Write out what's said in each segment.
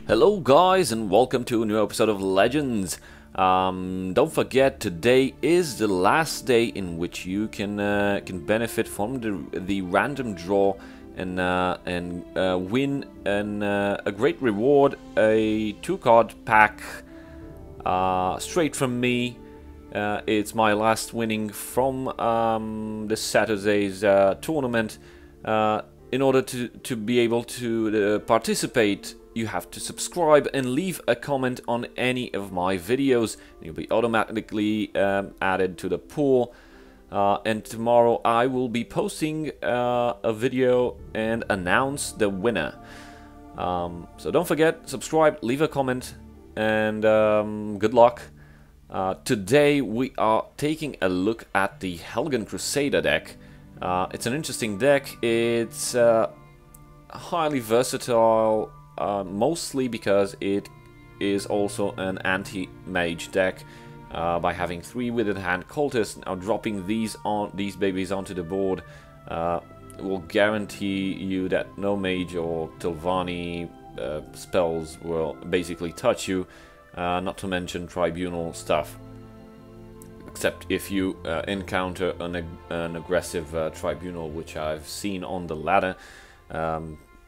Hello guys and welcome to a new episode of Legends. Don't forget, today is the last day in which you can benefit from the random draw and win a great reward, a 2-card pack straight from me. It's my last winning from this Saturday's tournament. In order to be able to participate, you have to subscribe and leave a comment on any of my videos. You'll be automatically added to the pool. And tomorrow I will be posting a video and announce the winner. So don't forget, subscribe, leave a comment, and good luck. Today we are taking a look at the Helgen Crusader deck. It's an interesting deck. It's highly versatile, mostly because it is also an anti-mage deck. By having 3 Withered Hand Cultists, now dropping these babies onto the board will guarantee you that no mage or Tilvani spells will basically touch you, not to mention tribunal stuff. Except if you encounter an aggressive tribunal, which I've seen on the ladder.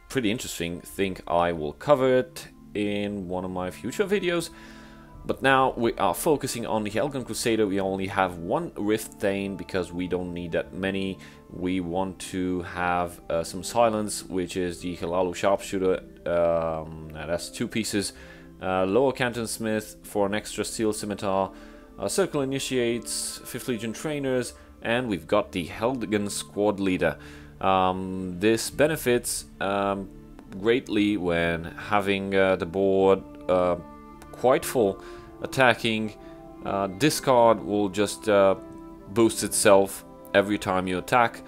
Pretty interesting. Think I will cover it in one of my future videos. But now we are focusing on the Helgen Crusader. We only have 1 Rift Thane because we don't need that many. We want to have some silence, which is the Hilalu Sharpshooter. That's 2 pieces. Lower Canton Smith for an extra Steel Scimitar. Circle Initiates, 5th Legion Trainers, and we've got the Helgen Squad Leader. This benefits greatly when having the board quite full. Attacking, discard will just boost itself every time you attack,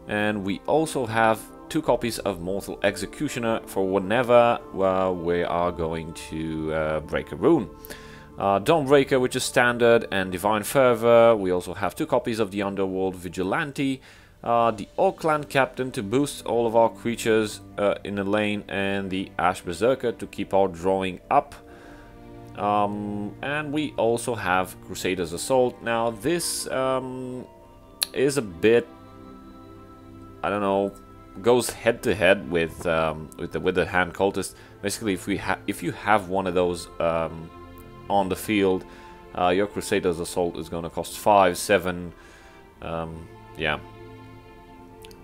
and we also have 2 copies of Mortal Executioner for whenever we are going to break a rune. Dawnbreaker, which is standard, and Divine Fervor. We also have 2 copies of the Underworld Vigilante, the Orc Clan Captain to boost all of our creatures in the lane, and the Ash Berserker to keep our drawing up. And we also have Crusader's Assault. Now this is a bit, I don't know, goes head to head with the Withered Hand Cultist. Basically, if you have one of those on the field, your Crusader's Assault is going to cost 5, 7, yeah.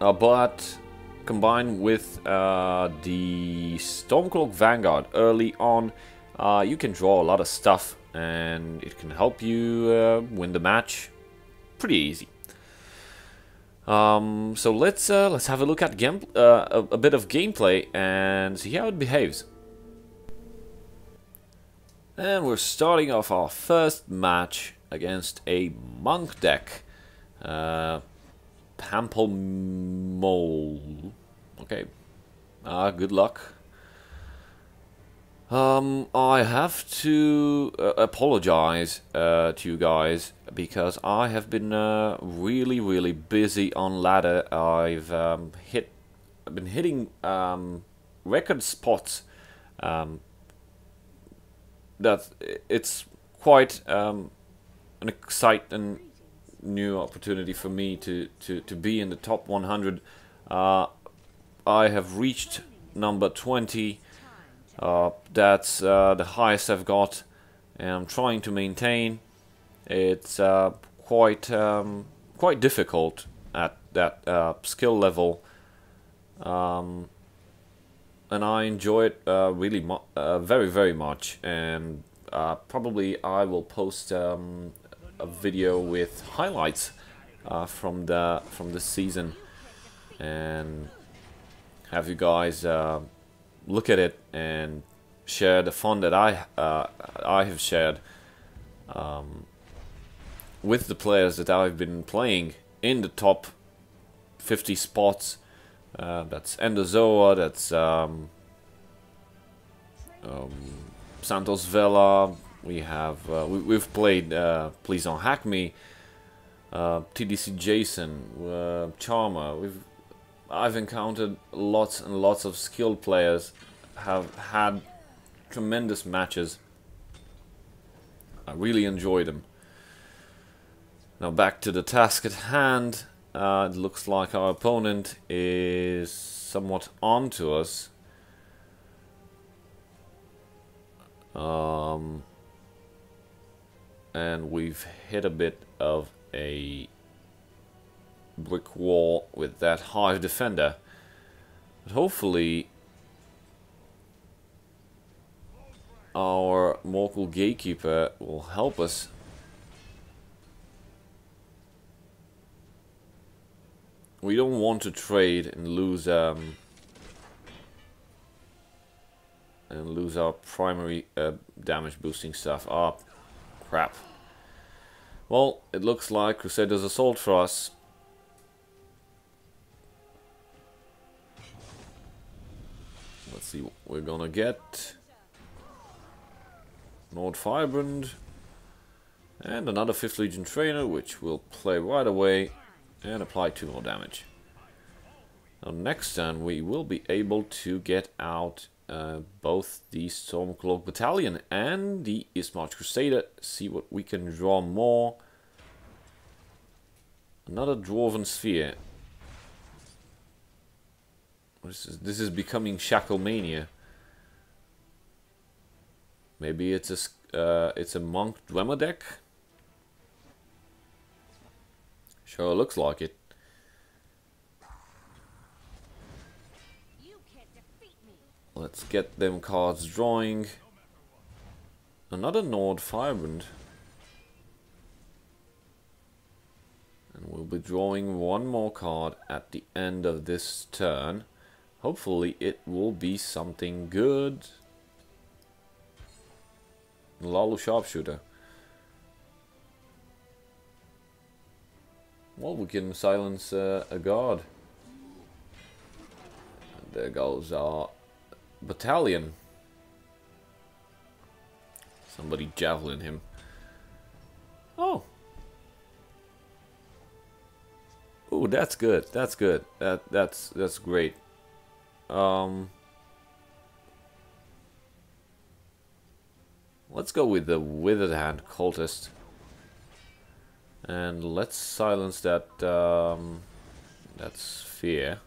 But combined with the Stormcloak Vanguard early on, you can draw a lot of stuff, and it can help you win the match pretty easy. So let's have a look at a bit of gameplay and see how it behaves. And we're starting off our first match against a monk deck. Pamplemole. Okay. Good luck. I have to apologize to you guys because I have been really busy on ladder. I've been hitting record spots. That it's quite an exciting new opportunity for me to be in the top 100. I have reached number 20. That's the highest I've got, and I'm trying to maintain. It's quite difficult at that skill level, and I enjoy it really very much. And probably I will post a video with highlights from the season and have you guys look at it and share the fun that I have shared with the players that I've been playing in the top 50 spots. That's Endozoa, that's Santos Vela. We have we've played Please Don't Hack Me, TDC Jason, Charmer. I've encountered lots and lots of skilled players, have had tremendous matches. I really enjoyed them. Now back to the task at hand. It looks like our opponent is somewhat onto us. And we've hit a bit of a brick wall with that Hive Defender. But hopefully our Morgul Gatekeeper will help us. We don't want to trade and lose our primary damage boosting stuff. Ah, crap. Well, it looks like Crusader's assault for us. Let's see what we're gonna get. Nord Firebrand. And another 5th Legion trainer, which will play right away and apply 2 more damage. Now next turn we will be able to get out both the Stormcloak Battalion and the Eastmarch Crusader. See what we can draw more. Another Dwarven Sphere. This is becoming Shacklemania. Maybe it's a Monk Dwemer deck. Sure looks like it. Let's get them cards drawing. Another Nord Firebrand. And we'll be drawing one more card at the end of this turn. Hopefully it will be something good. Lalu Sharpshooter. Well, we can silence a guard. There goes our battalion. Somebody javelin him. Oh. Oh, that's good. That's good. That's great. Let's go with the Withered Hand Cultist. And let's silence that that sphere.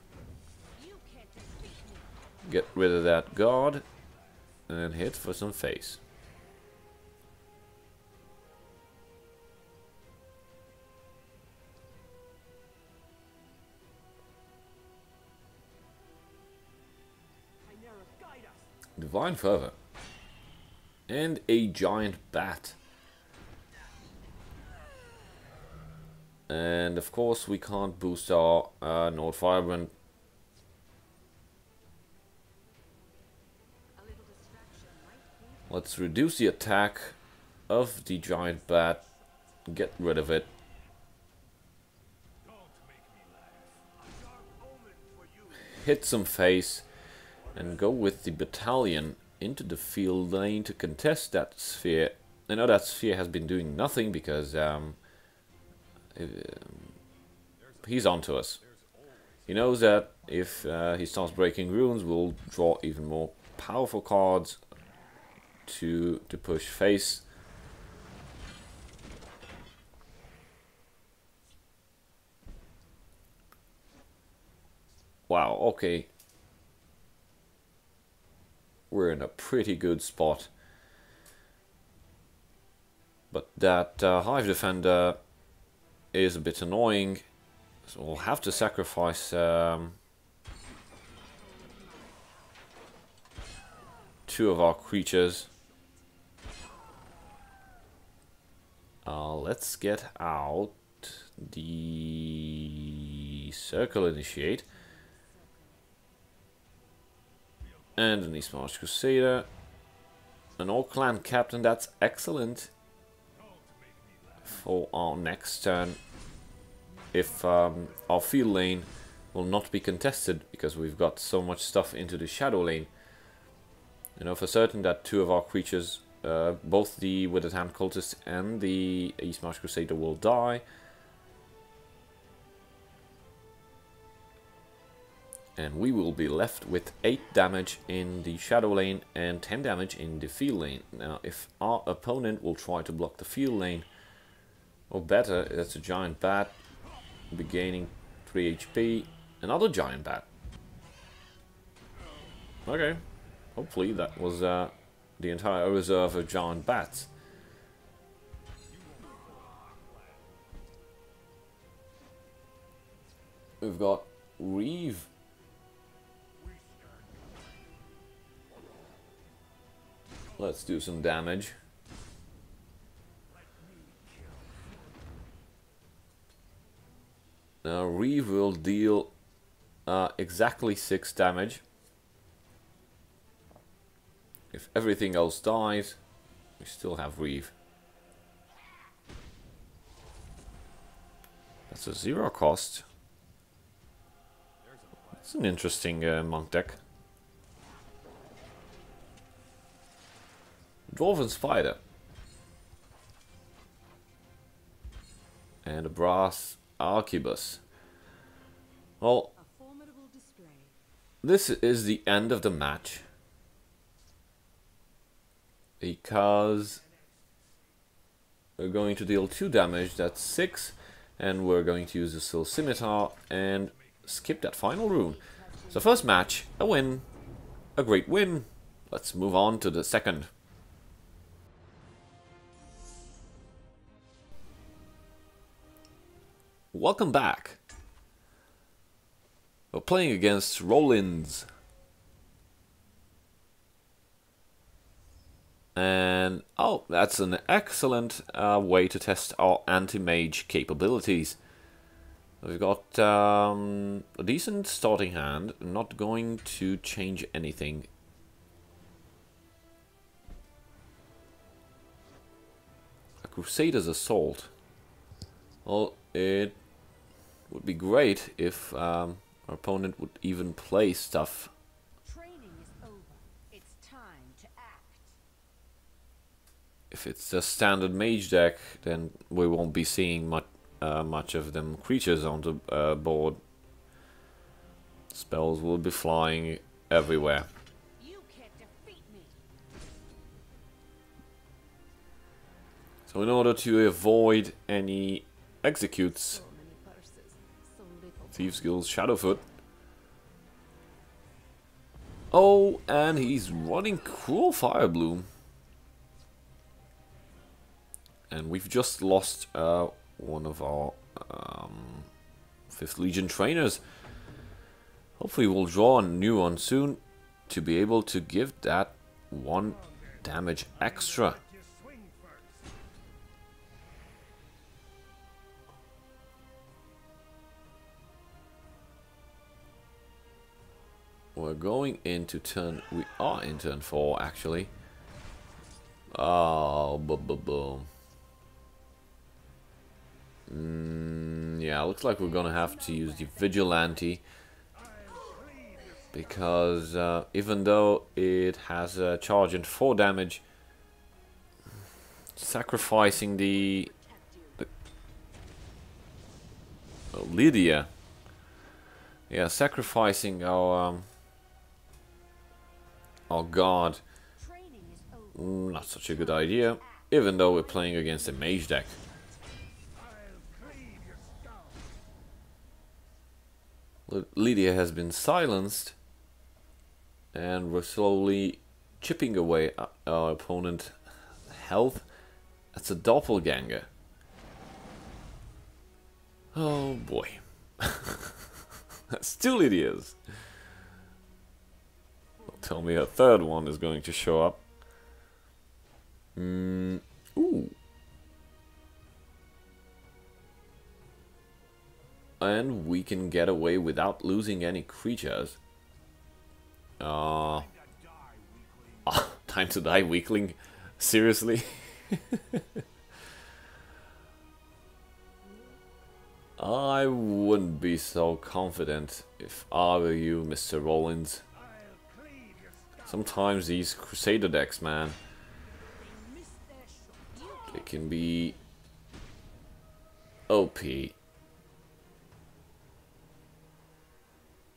Get rid of that guard and hit for some face. Divine Fervor. And a giant bat. And of course we can't boost our Nord Firebrand. Let's reduce the attack of the giant bat. Get rid of it. Hit some face. And go with the battalion into the field lane to contest that sphere. I know that sphere has been doing nothing because he's onto us. He knows that if he starts breaking runes, we'll draw even more powerful cards to push face. Wow, okay. We're in a pretty good spot. But that Hive Defender is a bit annoying. So we'll have to sacrifice 2 of our creatures. Let's get out the Circle Initiate. And an Eastmarch Crusader. An Orc Clan Captain, that's excellent for our next turn. If our field lane will not be contested because we've got so much stuff into the shadow lane. You know for certain that 2 of our creatures, both the Withered Hand Cultist and the Eastmarch Crusader, will die. And we will be left with 8 damage in the shadow lane and 10 damage in the field lane. Now, if our opponent will try to block the field lane, or better, that's a giant bat, we'll be gaining 3 HP, another giant bat. Okay, hopefully that was the entire reserve of giant bats. We've got Reeve. Let's do some damage. Now Reeve will deal exactly 6 damage. If everything else dies, we still have Reeve. That's a 0 cost. It's an interesting monk deck. Dwarven Spider. And a brass arquebus. Well, this is the end of the match. Because we're going to deal 2 damage, that's 6. And we're going to use the Soul Scimitar and skip that final rune. So first match, a win. A great win. Let's move on to the second. Welcome back. We're playing against Rollins. And, oh, that's an excellent way to test our anti-mage capabilities. We've got a decent starting hand, not going to change anything. A Crusader's Assault. Well, it would be great if our opponent would even play stuff. Training is over. It's time to act. If it's a standard mage deck, then we won't be seeing much of them creatures on the board. Spells will be flying everywhere. You can't defeat me. So in order to avoid any executes, Thieves Guild's Shadowfoot. Oh, and he's running Cruel Fire Bloom. And we've just lost one of our 5th Legion trainers. Hopefully we'll draw a new one soon to be able to give that 1 damage extra. We're going into turn... We are in turn 4, actually. Oh, boom. Yeah, looks like we're gonna have to use the Vigilante. Because even though it has a charge and 4 damage, sacrificing the Lydia. Yeah, sacrificing our guard, not such a good idea, even though we're playing against a mage deck. Lydia has been silenced, and we're slowly chipping away our opponent's health. That's a doppelganger. Oh boy. That's 2 Lydias. Tell me a 3rd one is going to show up. Ooh. And we can get away without losing any creatures. Time to die, weakling. Seriously? I wouldn't be so confident if I were you, Mr. Rollins. Sometimes these Crusader decks, man, they can be OP.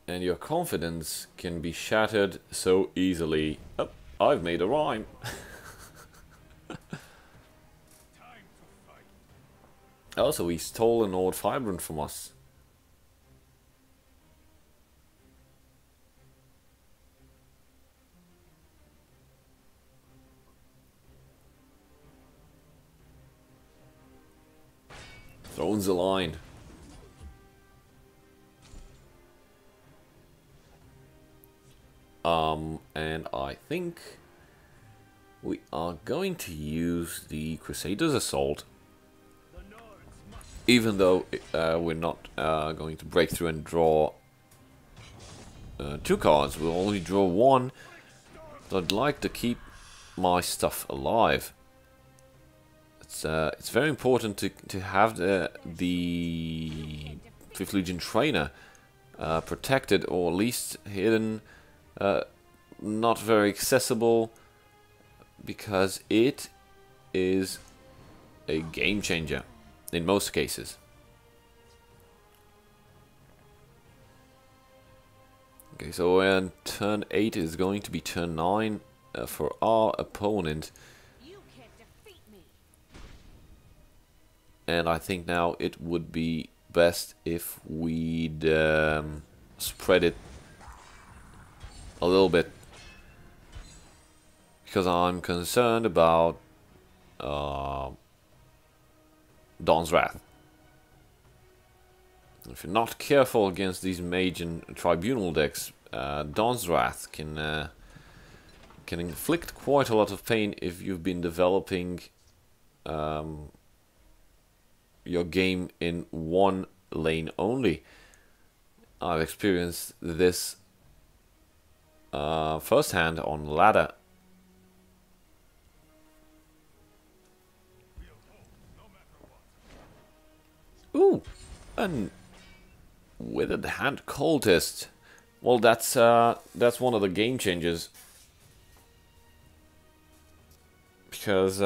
And your confidence can be shattered so easily. Oh, I've made a rhyme. Also, he stole an old vibrant from us. Thrones the line. And I think we are going to use the Crusader's Assault. Even though we're not going to break through and draw 2 cards, we'll only draw 1. But I'd like to keep my stuff alive. It's very important to have the 5th Legion trainer protected, or at least hidden, not very accessible, because it is a game changer in most cases. Okay, so when turn 8 is going to be turn 9 for our opponent. And I think now it would be best if we'd spread it a little bit, because I'm concerned about Dawn's Wrath. If you're not careful against these mage and tribunal decks, Dawn's Wrath can inflict quite a lot of pain if you've been developing your game in one lane only. I've experienced this firsthand on ladder. Ooh, and withered hand cultist. Well, that's one of the game changers, because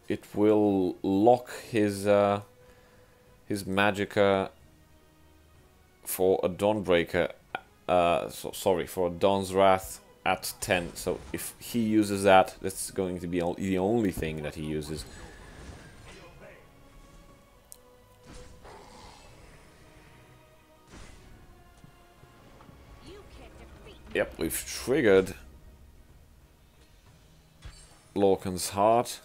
it will lock his magicka for a Dawnbreaker. For a Dawn's Wrath at 10. So if he uses that, that's going to be the only thing that he uses. Yep, we've triggered Lorcan's Heart.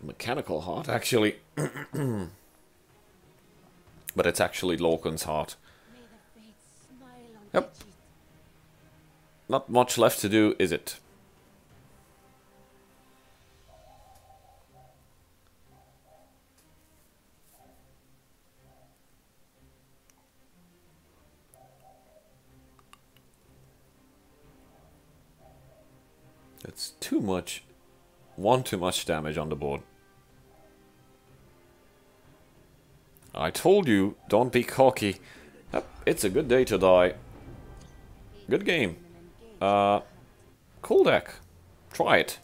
Mechanical Heart, actually. But it's actually Lorcan's Heart. Yep. Not much left to do, is it? That's too much. One too much damage on the board. I told you, don't be cocky. Yep, it's a good day to die. Good game. Cool deck. Try it.